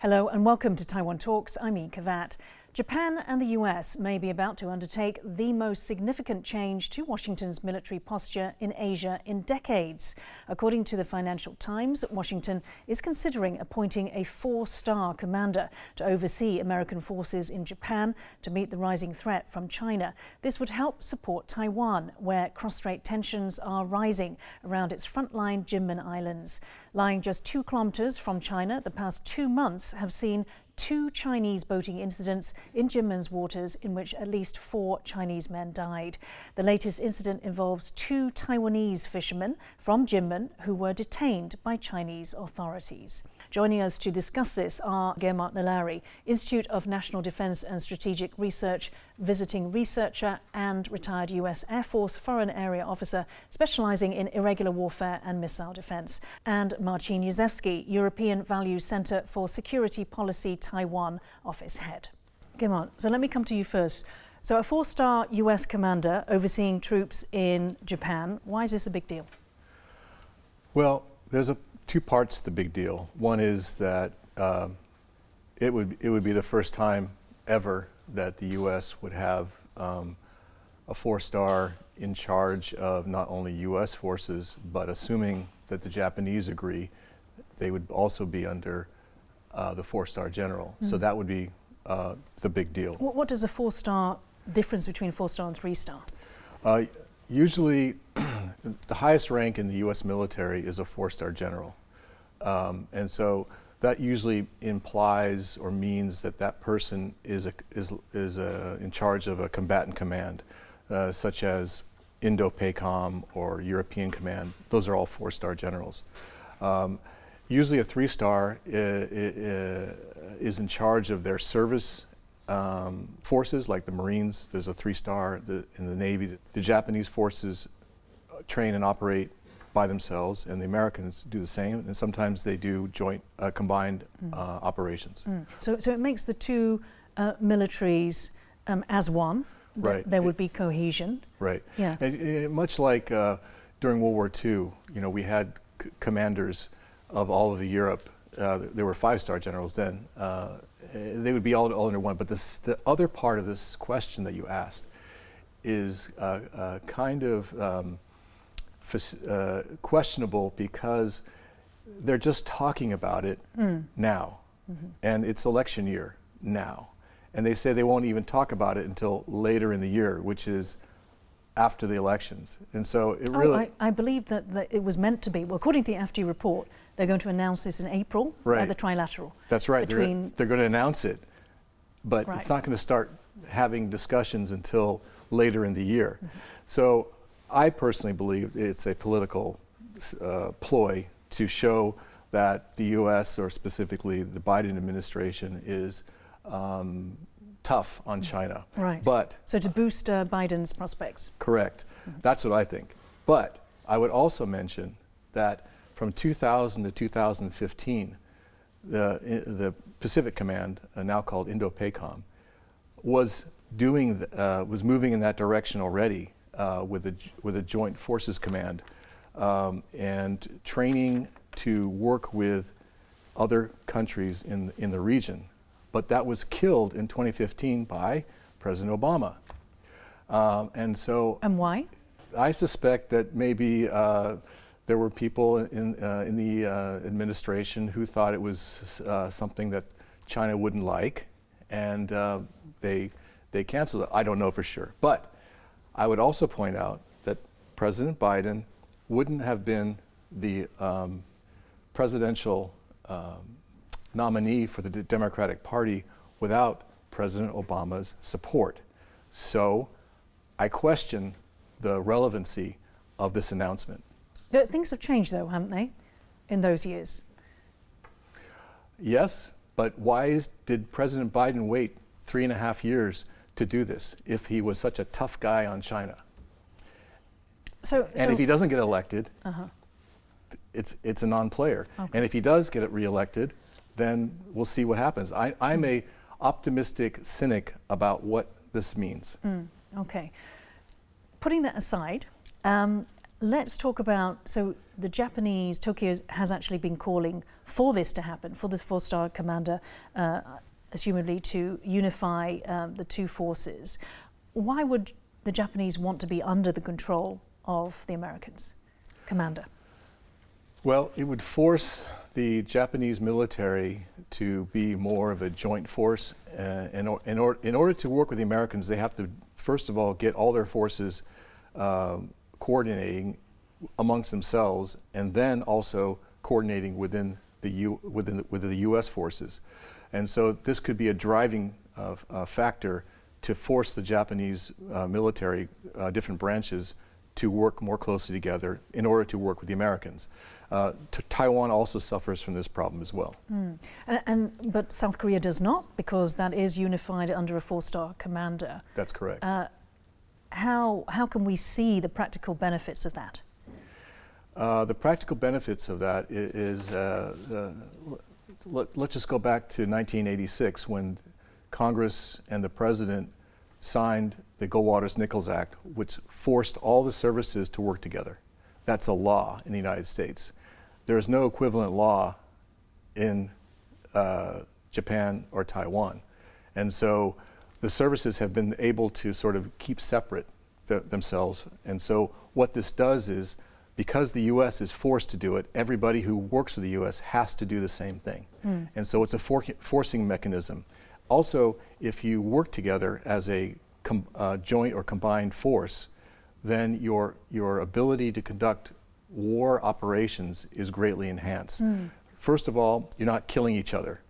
Hello and welcome to Taiwan Talks. I'm Ika Vat. Japan and the US may be about to undertake the most significant change to Washington's military posture in Asia in decades. According to the Financial Times, Washington is considering appointing a 4-star commander to oversee American forces in Japan to meet the rising threat from China. This would help support Taiwan, where cross-strait tensions are rising around its frontline Kinmen Islands. Lying just 2 kilometers from China, the past 2 months have seen 2 Chinese boating incidents in Kinmen's waters in which at least 4 Chinese men died. The latest incident involves 2 Taiwanese fishermen from Kinmen who were detained by Chinese authorities. Joining us to discuss this are Guermantes Lailari, Institute of National Defense and Strategic Research visiting researcher and retired US Air Force Foreign Area Officer specializing in irregular warfare and missile defense, and Marcin Jerzewski, European Values Center for Security Policy Taiwan Office Head. Guermantes, so let me come to you first. So a 4-star US commander overseeing troops in Japan, why is this a big deal? Well, there's 2 parts to the big deal. One is that it would be the first time ever that the U.S. would have a 4-star in charge of not only U.S. forces, but assuming that the Japanese agree, they would also be under the 4-star general. So that would be the big deal. What does a 4-star difference between 4-star and 3-star? Usually, the highest rank in the U.S. military is a 4-star general. And so that usually implies or means that that person is in charge of a combatant command, such as Indo-PACOM or European Command. Those are all 4-star generals. Usually a 3-star is in charge of their service forces, like the Marines. There's a 3-star in the Navy. The Japanese forces train and operate by themselves, and the Americans do the same, and sometimes they do joint combined operations. So it makes the 2 militaries as one. Right. There would be cohesion. Right. Yeah. And much like during World War II, we had commanders of all of Europe. There were 5-star generals then. They would be all under one. But the other part of this question that you asked is kind of questionable, because they're just talking about it now, and it's election year now, and they say they won't even talk about it until later in the year, which is after the elections. And so it really... I believe that it was meant to be. Well, according to the AFD report, they're going to announce this in April at the trilateral. That's right. They're going to announce it, but it's not going to start having discussions until later in the year. So I personally believe it's a political ploy to show that the U.S., or specifically the Biden administration, is tough on China. Right. But so to boost Biden's prospects. Correct. That's what I think. But I would also mention that from 2000 to 2015, the Pacific Command, now called Indo-PACOM, was moving in that direction already. With a joint forces command and training to work with other countries in the region. But that was killed in 2015 by President Obama. And why? I suspect that maybe there were people in the administration who thought it was something that China wouldn't like, and they canceled it. I don't know for sure. But I would also point out that President Biden wouldn't have been the presidential nominee for the Democratic Party without President Obama's support. So I question the relevancy of this announcement. Things have changed, though, haven't they, in those years? Yes, but why did President Biden wait 3.5 years to do this if he was such a tough guy on China? And if he doesn't get elected, it's a non-player. Okay. And if he does get reelected, then we'll see what happens. I'm a optimistic cynic about what this means. Okay. Putting that aside, Let's talk about, so the Japanese, Tokyo has actually been calling for this to happen, for this four-star commander, assumedly to unify the two forces. Why would the Japanese want to be under the control of the Americans, commander? Well, it would force the Japanese military to be more of a joint force. In order to work with the Americans, they have to, first of all, get all their forces coordinating amongst themselves, and then also coordinating within the U.S. forces. And so this could be a driving factor to force the Japanese military, different branches, to work more closely together in order to work with the Americans. Taiwan also suffers from this problem as well. But South Korea does not, because that is unified under a four-star commander. That's correct. How can we see the practical benefits of that? The practical benefits of that is, let's just go back to 1986 when Congress and the President signed the Goldwater-Nichols Act, which forced all the services to work together. That's a law in the United States. There is no equivalent law in Japan or Taiwan. And so the services have been able to sort of keep separate themselves. And so what this does is, because the U.S. is forced to do it, everybody who works for the U.S. has to do the same thing. And so it's a forcing mechanism. Also, if you work together as a joint or combined force, then your ability to conduct war operations is greatly enhanced. First of all, you're not killing each other.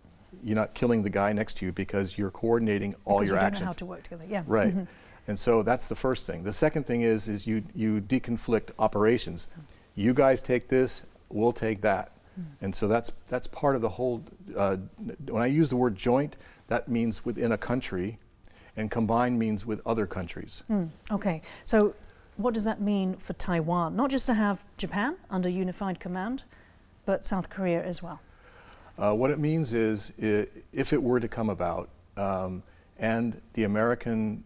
You're not killing the guy next to you because you're coordinating all your actions. Because you don't know how to work together, yeah. Right. And so that's the first thing. The second thing is you deconflict operations. You guys take this, we'll take that. And so that's part of the whole, when I use the word joint, that means within a country, and combined means with other countries. Okay, so what does that mean for Taiwan? Not just to have Japan under unified command, but South Korea as well. What it means is, if it were to come about, and the American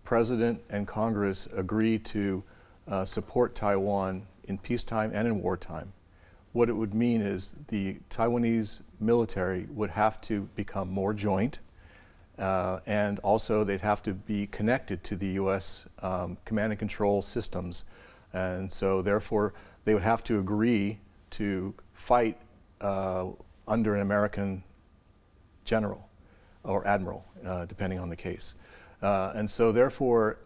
President and Congress agree to support Taiwan in peacetime and in wartime, what it would mean is the Taiwanese military would have to become more joint, and also they'd have to be connected to the U.S. Command and control systems. And so therefore they would have to agree to fight under an American general or admiral, depending on the case. And so therefore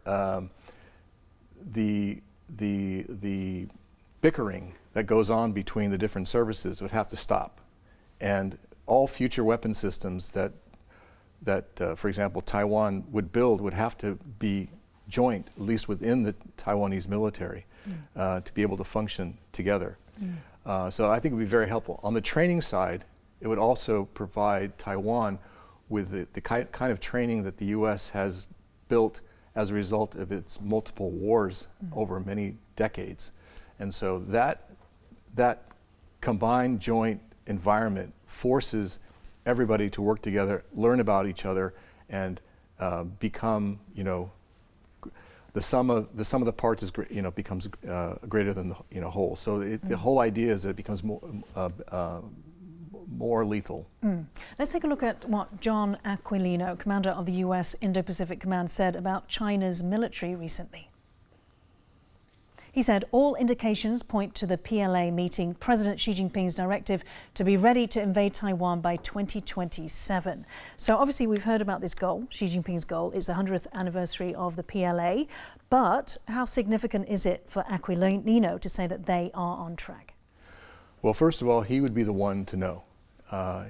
the bickering that goes on between the different services would have to stop. And all future weapon systems that for example, Taiwan would build would have to be joint, at least within the Taiwanese military, to be able to function together. So I think it would be very helpful. On the training side, it would also provide Taiwan with the kind of training that the U.S. has built as a result of its multiple wars over many decades. And so that combined joint environment forces everybody to work together, learn about each other, and become, the sum of the parts is, becomes greater than the whole. So the whole idea is that it becomes more lethal. Let's take a look at what John Aquilino, commander of the U.S. Indo-Pacific Command, said about China's military recently. He said, all indications point to the PLA meeting President Xi Jinping's directive to be ready to invade Taiwan by 2027. So obviously we've heard about this goal, Xi Jinping's goal. It's the 100th anniversary of the PLA. But how significant is it for Aquilino to say that they are on track? Well, first of all, he would be the one to know.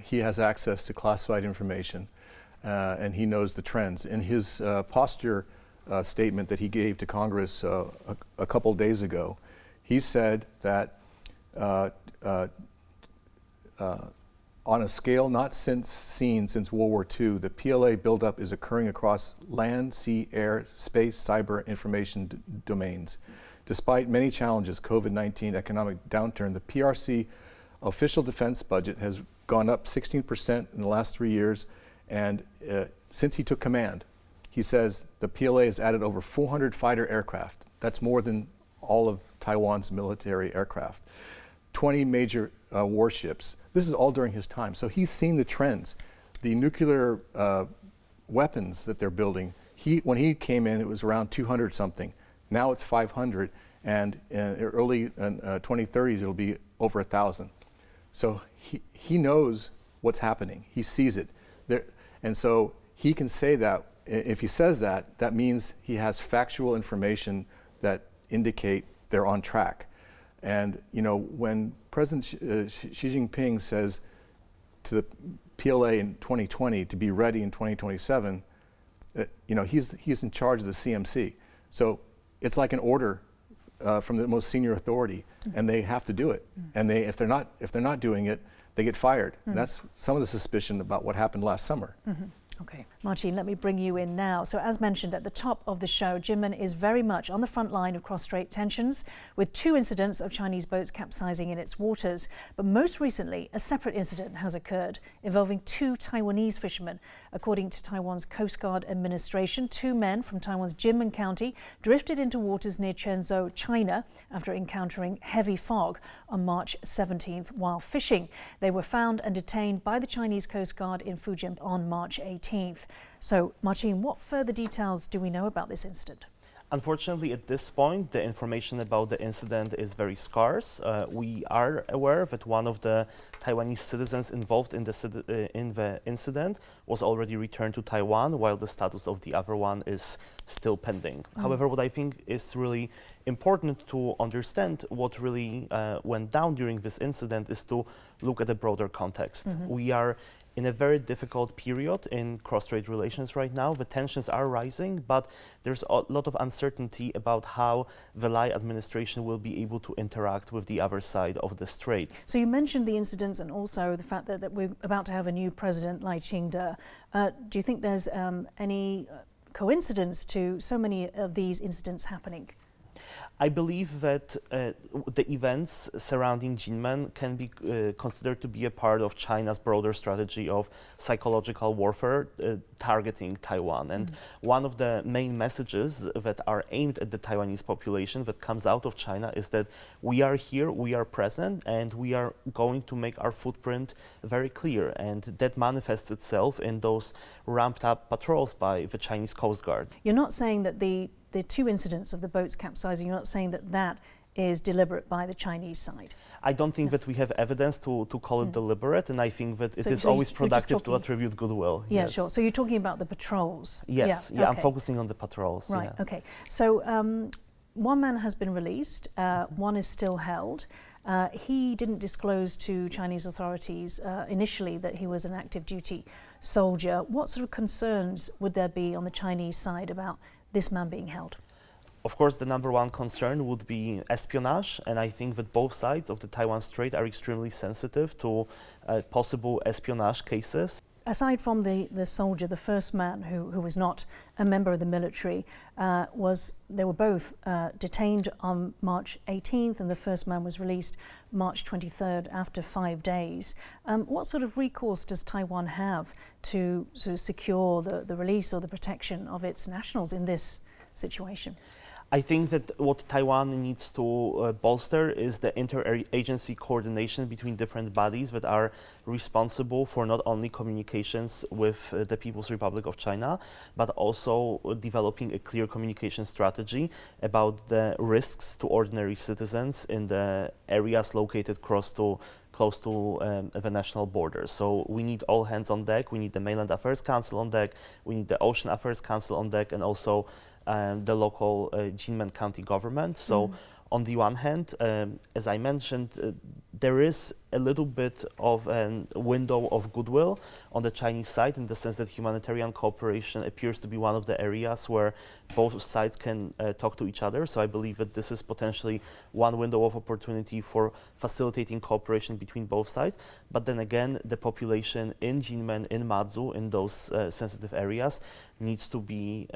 He has access to classified information, and he knows the trends. In his posture statement that he gave to Congress a couple days ago, he said that on a scale not seen since World War II, the PLA buildup is occurring across land, sea, air, space, cyber, information domains. Despite many challenges, COVID-19, economic downturn, the PRC official defense budget has gone up 16% in the last 3 years, and since he took command, he says the PLA has added over 400 fighter aircraft. That's more than all of Taiwan's military aircraft, 20 major warships. This is all during his time. So he's seen the trends. The nuclear weapons that they're building, when he came in, it was around 200 something. Now it's 500, and in early 2030s, it'll be over 1,000. So he knows what's happening. He sees it. And so he can say that. If he says that, that means he has factual information that indicate they're on track. And when President Xi Jinping says to the PLA in 2020 to be ready in 2027, he's in charge of the CMC. So it's like an order from the most senior authority, and they have to do it. And if they're not doing it, they get fired. That's some of the suspicion about what happened last summer. Okay, Marcin, let me bring you in now. So as mentioned at the top of the show, Kinmen is very much on the front line of cross-strait tensions, with 2 incidents of Chinese boats capsizing in its waters. But most recently, a separate incident has occurred involving 2 Taiwanese fishermen. According to Taiwan's Coast Guard administration, 2 men from Taiwan's Kinmen County drifted into waters near Quanzhou, China, after encountering heavy fog on March 17th while fishing. They were found and detained by the Chinese Coast Guard in Fujian on March 18th. So, Marcin, what further details do we know about this incident? Unfortunately, at this point, the information about the incident is very scarce. We are aware that one of the Taiwanese citizens involved in the incident was already returned to Taiwan, while the status of the other one is still pending. However, what I think is really important to understand what really went down during this incident is to look at the broader context. We are in a very difficult period in cross-strait relations right now. The tensions are rising, but there's a lot of uncertainty about how the Lai administration will be able to interact with the other side of the strait. So you mentioned the incidents and also the fact that we're about to have a new president, Lai Ching-te. Do you think there's any coincidence to so many of these incidents happening? I believe that the events surrounding Kinmen can be considered to be a part of China's broader strategy of psychological warfare targeting Taiwan. And one of the main messages that are aimed at the Taiwanese population that comes out of China is that we are here, we are present, and we are going to make our footprint very clear. And that manifests itself in those ramped up patrols by the Chinese Coast Guard. You're not saying that the 2 incidents of the boats capsizing, you're not saying that that is deliberate by the Chinese side? I don't think that we have evidence to call it deliberate, and I think that it is always productive to attribute goodwill. Yeah, yes. Sure. So you're talking about the patrols? Yes, yeah, okay. I'm focusing on the patrols. Right, yeah. okay. So one man has been released, one is still held. He didn't disclose to Chinese authorities initially that he was an active duty soldier. What sort of concerns would there be on the Chinese side about this man being held? Of course, the number one concern would be espionage, and I think that both sides of the Taiwan Strait are extremely sensitive to possible espionage cases. Aside from the soldier, the first man who was not a member of the military, they were both detained on March 18th, and the first man was released March 23rd after 5 days. What sort of recourse does Taiwan have to sort of secure the release or the protection of its nationals in this situation? I think that what Taiwan needs to bolster is the interagency coordination between different bodies that are responsible for not only communications with the People's Republic of China, but also developing a clear communication strategy about the risks to ordinary citizens in the areas located close to the national border. So we need all hands on deck. We need the Mainland Affairs Council on deck. We need the Ocean Affairs Council on deck, and also the local Kinmen County government. So on the one hand, as I mentioned, there is a little bit of a window of goodwill on the Chinese side, in the sense that humanitarian cooperation appears to be one of the areas where both sides can talk to each other. So I believe that this is potentially one window of opportunity for facilitating cooperation between both sides. But then again, the population in Kinmen, in Madzu, in those sensitive areas, needs to be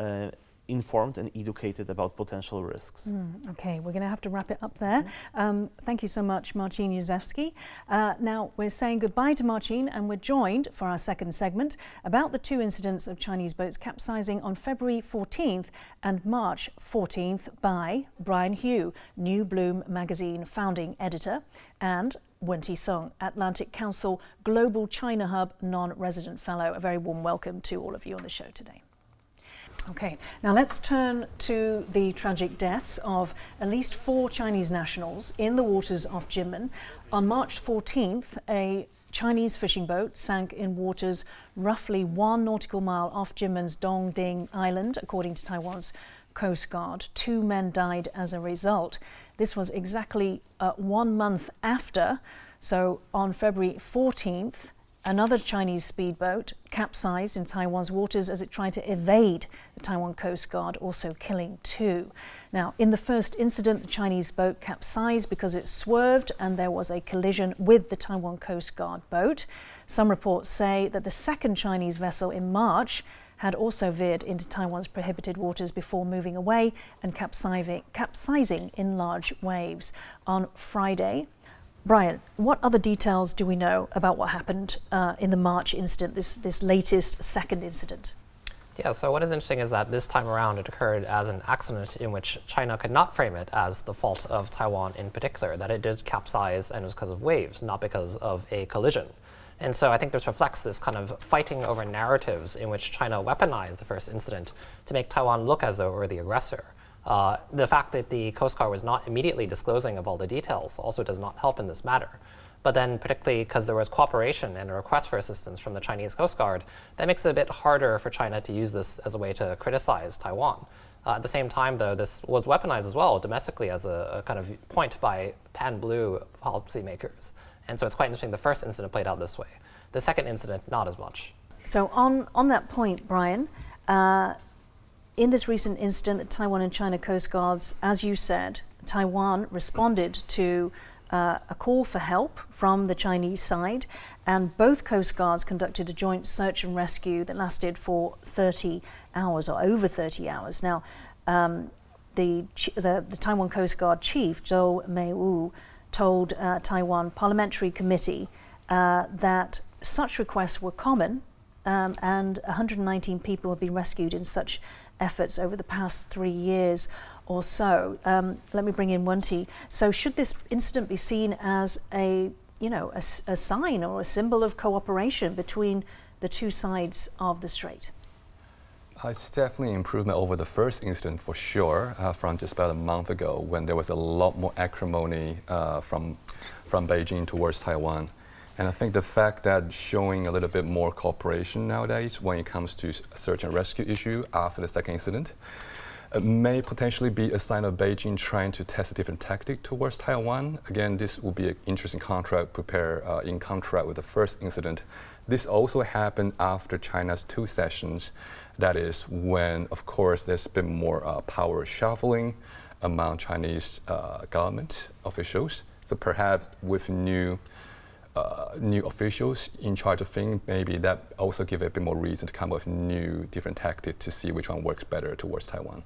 informed and educated about potential risks. Okay, we're going to have to wrap it up there. Thank you so much, Marcin Jerzewski. Now we're saying goodbye to Marcin, and we're joined for our second segment about the two incidents of Chinese boats capsizing on February 14th and March 14th by Brian Hugh, New Bloom magazine founding editor, and Wen-Ti Song, Atlantic Council Global China Hub non-resident fellow. A very warm welcome to all of you on the show today. Okay, now let's turn to the tragic deaths of at least 4 Chinese nationals in the waters off Kinmen. On March 14th, a Chinese fishing boat sank in waters roughly 1 nautical mile off Kinmen's Dongding Island, according to Taiwan's Coast Guard. 2 men died as a result. This was exactly 1 month after, so on February 14th, another Chinese speedboat capsized in Taiwan's waters as it tried to evade the Taiwan Coast Guard, also killing 2. Now, in the first incident, the Chinese boat capsized because it swerved and there was a collision with the Taiwan Coast Guard boat. Some reports say that the second Chinese vessel in March had also veered into Taiwan's prohibited waters before moving away and capsizing in large waves. On Friday, Brian, what other details do we know about what happened in the March incident, this latest second incident? Yeah, so what is interesting is that this time around it occurred as an accident in which China could not frame it as the fault of Taiwan in particular, that it did capsize and it was because of waves, not because of a collision. And so I think this reflects this kind of fighting over narratives in which China weaponized the first incident to make Taiwan look as though it were the aggressor. The fact that the Coast Guard was not immediately disclosing of all the details also does not help in this matter. But then particularly because there was cooperation and a request for assistance from the Chinese Coast Guard, that makes it a bit harder for China to use this as a way to criticize Taiwan. At the same time, though, this was weaponized as well domestically as a kind of point by pan-blue policymakers. And so it's quite interesting the first incident played out this way. The second incident, not as much. So on that point, Brian, in this recent incident, the Taiwan and China Coast Guards, as you said, Taiwan responded to a call for help from the Chinese side, and both Coast Guards conducted a joint search and rescue that lasted for 30 hours or over 30 hours. Now, the Taiwan Coast Guard chief, Zhou Meiwu, told Taiwan Parliamentary Committee that such requests were common, and 119 people have been rescued in such efforts over the past 3 years or so. Let me bring in Wen-Ti. So should this incident be seen as a sign or a symbol of cooperation between the two sides of the strait? It's definitely an improvement over the first incident for sure, from just about a month ago when there was a lot more acrimony from Beijing towards Taiwan. And I think the fact that showing a little bit more cooperation nowadays when it comes to search and rescue issue after the second incident may potentially be a sign of Beijing trying to test a different tactic towards Taiwan. Again, this will be an interesting contract prepared in contrast with the first incident. This also happened after China's 2 sessions. That is when, of course, there's been more power shuffling among Chinese government officials. So perhaps with new officials in charge of things, maybe that also give it a bit more reason to come up with new, different tactics to see which one works better towards Taiwan.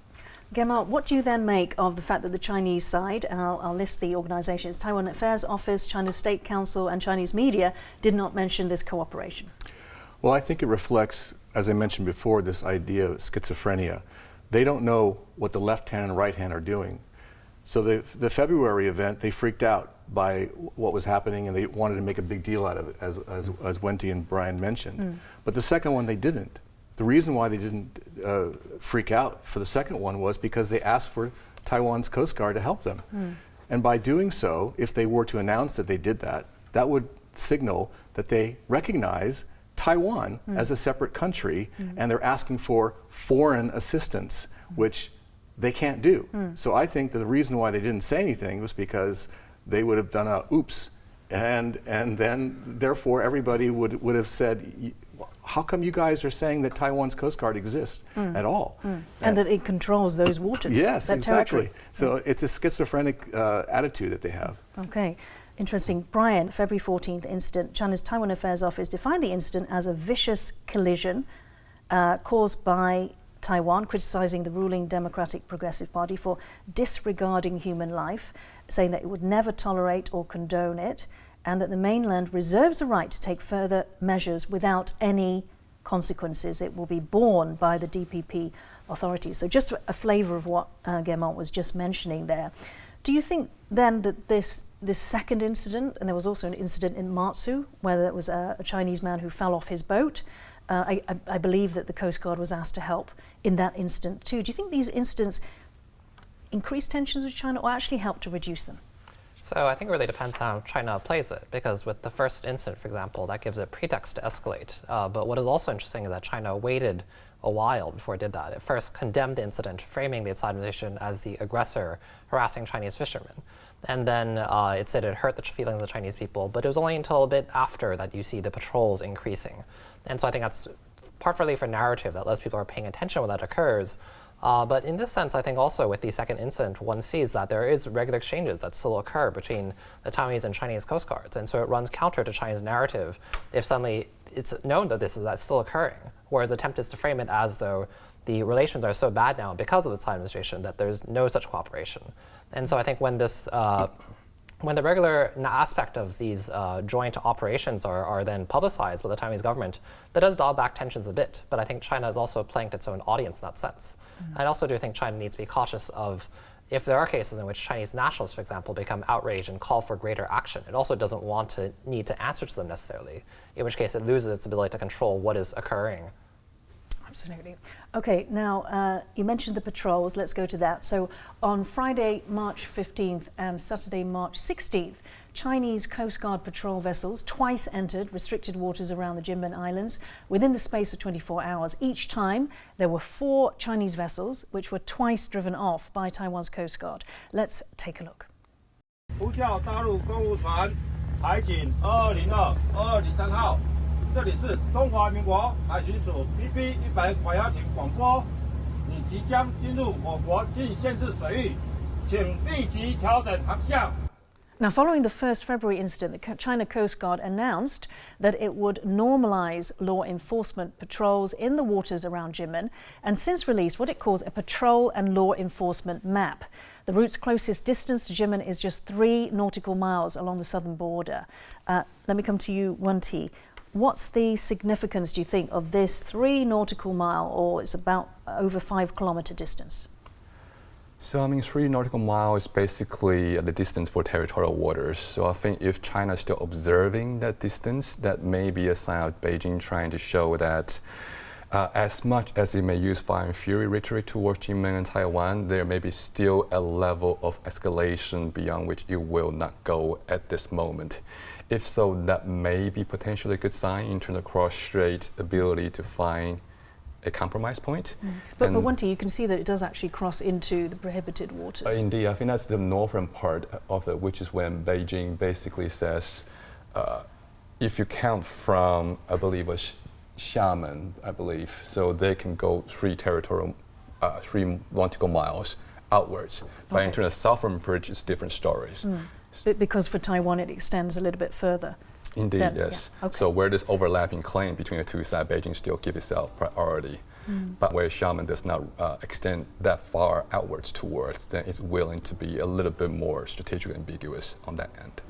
Guermantes, what do you then make of the fact that the Chinese side, and I'll list the organizations, Taiwan Affairs Office, China State Council and Chinese media, did not mention this cooperation? Well, I think it reflects, as I mentioned before, this idea of schizophrenia. They don't know what the left hand and right hand are doing. So the February event, they freaked out by what was happening and they wanted to make a big deal out of it, as Wen-Ti and Brian mentioned. But the second one, they didn't. The reason why they didn't freak out for the second one was because they asked for Taiwan's Coast Guard to help them. And by doing so, if they were to announce that they did that, that would signal that they recognize Taiwan as a separate country, and they're asking for foreign assistance, which they can't do. So I think that the reason why they didn't say anything was because they would have done a oops, and then therefore everybody would have said, how come you guys are saying that Taiwan's Coast Guard exists at all? And that it controls those waters. Yes, that exactly. territory. So it's a schizophrenic attitude that they have. Okay, interesting. Brian, February 14th incident, China's Taiwan Affairs Office defined the incident as a vicious collision caused by Taiwan, criticising the ruling Democratic Progressive Party for disregarding human life, saying that it would never tolerate or condone it, and that the mainland reserves the right to take further measures without any consequences. It will be borne by the DPP authorities. So just a flavour of what Guermantes was just mentioning there. Do you think then that this second incident, and there was also an incident in Matsu where there was a Chinese man who fell off his boat, I believe that the Coast Guard was asked to help in that incident too. Do you think these incidents increase tensions with China or actually help to reduce them? So I think it really depends how China plays it, because with the first incident, for example, that gives it pretext to escalate. But what is also interesting is that China waited a while before it did that. It first condemned the incident, framing the administration as the aggressor harassing Chinese fishermen. And then it said it hurt the feelings of the Chinese people, but it was only until a bit after that you see the patrols increasing. And so I think that's partly for narrative, that less people are paying attention when that occurs. But in this sense, I think also with the second incident, one sees that there is regular exchanges that still occur between the Taiwanese and Chinese Coast Guards. And so it runs counter to China's narrative if suddenly it's known that that's still occurring, whereas the attempt is to frame it as though the relations are so bad now because of the Tsai administration that there's no such cooperation. And so I think when this when the regular aspect of these joint operations are then publicized by the Taiwanese government, that does dial back tensions a bit. But I think China is also playing to its own audience in that sense. I also do think China needs to be cautious of if there are cases in which Chinese nationalists, for example, become outraged and call for greater action. It also doesn't want to need to answer to them necessarily, in which case it loses its ability to control what is occurring. Absolutely. Okay, now you mentioned the patrols. Let's go to that. So on Friday, March 15th and Saturday, March 16th, Chinese Coast Guard patrol vessels twice entered restricted waters around the Kinmen Islands within the space of 24 hours. Each time, there were 4 Chinese vessels, which were twice driven off by Taiwan's Coast Guard. Let's take a look. 呼叫大陆公务船海警202-203号，这里是中华民国海巡署 EP100管辖艇广播，你即将进入我国禁限制水域，请立即调整航向。 Now, following the first February incident, the China Coast Guard announced that it would normalise law enforcement patrols in the waters around Kinmen, and since released what it calls a patrol and law enforcement map. The route's closest distance to Kinmen is just 3 nautical miles along the southern border. Let me come to you, Wen-Ti. What's the significance, do you think, of this 3 nautical mile, or it's about over 5 kilometre distance? So, I mean, 3 nautical miles is basically the distance for territorial waters. So I think if China is still observing that distance, that may be a sign of Beijing trying to show that as much as it may use fire and fury rhetoric towards Kinmen and Taiwan, there may be still a level of escalation beyond which it will not go at this moment. If so, that may be potentially a good sign in terms of cross-strait ability to find a compromise point. But Wen-Ti, you can see that it does actually cross into the prohibited waters. Indeed, I think that's the northern part of it, which is when Beijing basically says, if you count from, I believe, Xiamen, so they can go 3 nautical miles outwards. But in terms of southern bridge, it's different stories. Because for Taiwan, it extends a little bit further. Indeed, Then, yes. yeah. Okay. So where there's overlapping claim between the two sides, Beijing still gives itself priority. But where Xiamen does not extend that far outwards towards, then it's willing to be a little bit more strategically ambiguous on that end.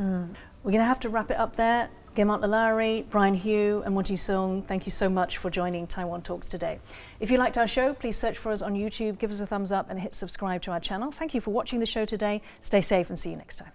We're going to have to wrap it up there. Guermantes Lailari, Brian Hugh and Wen-Ti Sung, thank you so much for joining Taiwan Talks today. If you liked our show, please search for us on YouTube, give us a thumbs up and hit subscribe to our channel. Thank you for watching the show today. Stay safe and see you next time.